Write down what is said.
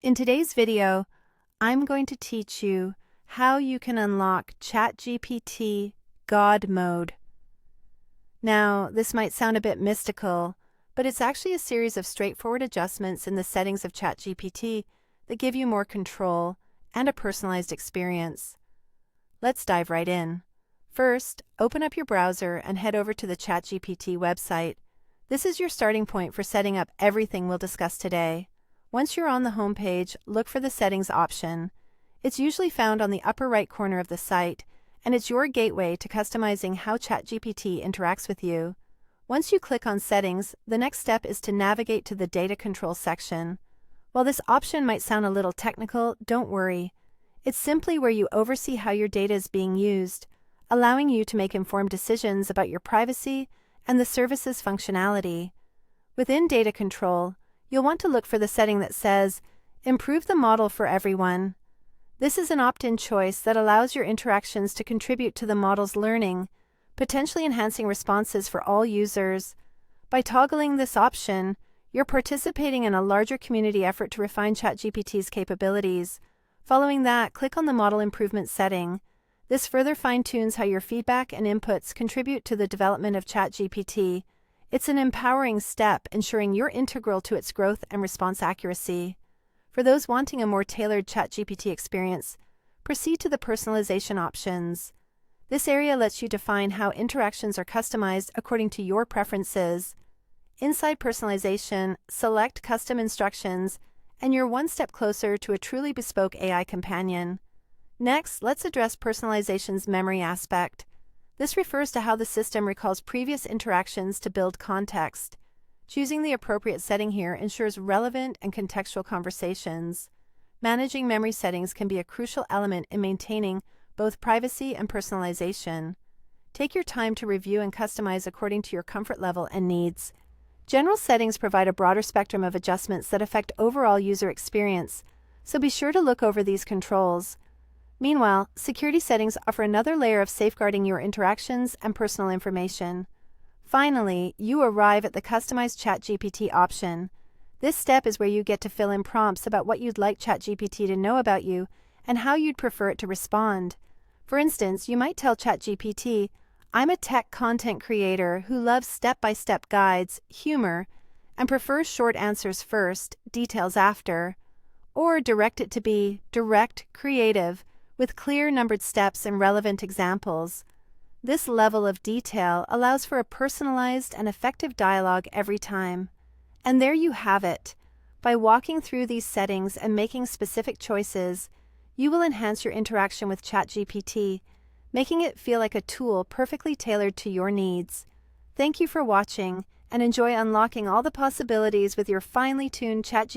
In today's video, I'm going to teach you how you can unlock ChatGPT God mode. Now, this might sound a bit mystical, but it's actually a series of straightforward adjustments in the settings of ChatGPT that give you more control and a personalized experience. Let's dive right in. First, open up your browser and head over to the ChatGPT website. This is your starting point for setting up everything we'll discuss today. Once you're on the home page, look for the Settings option. It's usually found on the upper right corner of the site, and it's your gateway to customizing how ChatGPT interacts with you. Once you click on Settings, the next step is to navigate to the Data Control section. While this option might sound a little technical, don't worry. It's simply where you oversee how your data is being used, allowing you to make informed decisions about your privacy and the service's functionality. Within Data Control, you'll want to look for the setting that says, Improve the model for everyone. This is an opt-in choice that allows your interactions to contribute to the model's learning, potentially enhancing responses for all users. By toggling this option, you're participating in a larger community effort to refine ChatGPT's capabilities. Following that, click on the Model Improvement setting. This further fine-tunes how your feedback and inputs contribute to the development of ChatGPT. It's an empowering step, ensuring you're integral to its growth and response accuracy. For those wanting a more tailored ChatGPT experience, proceed to the Personalization options. This area lets you define how interactions are customized according to your preferences. Inside Personalization, select Custom Instructions, and you're one step closer to a truly bespoke AI companion. Next, let's address Personalization's memory aspect. This refers to how the system recalls previous interactions to build context. Choosing the appropriate setting here ensures relevant and contextual conversations. Managing memory settings can be a crucial element in maintaining both privacy and personalization. Take your time to review and customize according to your comfort level and needs. General settings provide a broader spectrum of adjustments that affect overall user experience, so be sure to look over these controls. Meanwhile, security settings offer another layer of safeguarding your interactions and personal information. Finally, you arrive at the Customized ChatGPT option. This step is where you get to fill in prompts about what you'd like ChatGPT to know about you and how you'd prefer it to respond. For instance, you might tell ChatGPT, I'm a tech content creator who loves step-by-step guides, humor, and prefers short answers first, details after. Or direct it to be direct, creative, with clear numbered steps and relevant examples. This level of detail allows for a personalized and effective dialogue every time. And there you have it. By walking through these settings and making specific choices, you will enhance your interaction with ChatGPT, making it feel like a tool perfectly tailored to your needs. Thank you for watching, and enjoy unlocking all the possibilities with your finely tuned ChatGPT.